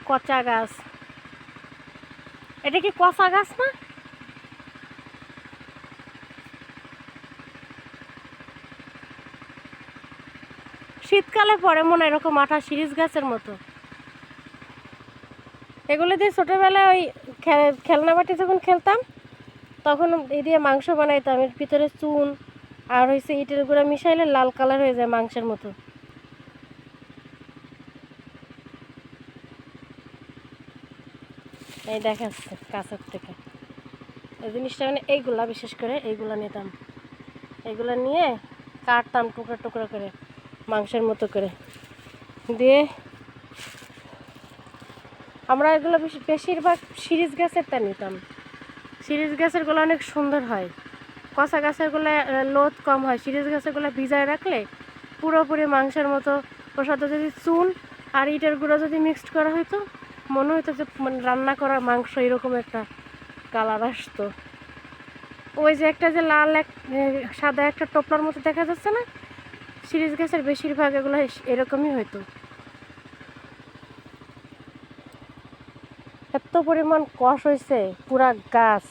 কচা গাছ। এটা কি কচা গাছ না? শীতকালে পরে মনে হয় এরকম আঠা শিরিষ গাছের মতো। এগুলো দিয়ে ছোটোবেলায় ওই খেলনা বাটি যখন খেলতাম তখন এই দিয়ে মাংস বানাইতাম। এর ভিতরে চুন আর হয়েছে ইটের গুঁড়া মিশাইলে লাল কালার হয়ে যায় মাংসের মতো। এই দেখাচ্ছে কাছের থেকে এই জিনিসটা, মানে এইগুলা বিশেষ করে এইগুলা নিতাম, এইগুলা নিয়ে কাটতাম টুকরো টুকরো করে মাংসের মতো করে দিয়ে। আমরা এগুলো বেশিরভাগ শিরিষ গাছেরটা নিতাম। শিরিষ গাছেরগুলো অনেক সুন্দর হয়, কচা গাছেরগুলো লোদ কম হয়। শিরিষ গাছেরগুলো ভিজায় রাখলে পুরোপুরি মাংসের মতো। ওর সাথে যদি চুন আর ইটের গুঁড়ো যদি মিক্সড করা হইতো মনে হইতো যে মানে রান্না করা মাংস এরকম একটা কালার আসতো। ওই যে একটা যে লাল সাদা একটা টোপলার মতো দেখা যাচ্ছে না, শিরিষ গাছের বেশিরভাগ এগুলো এরকমই হইতো। এত পরিমাণ কষ হয়েছে পুরা গাছ।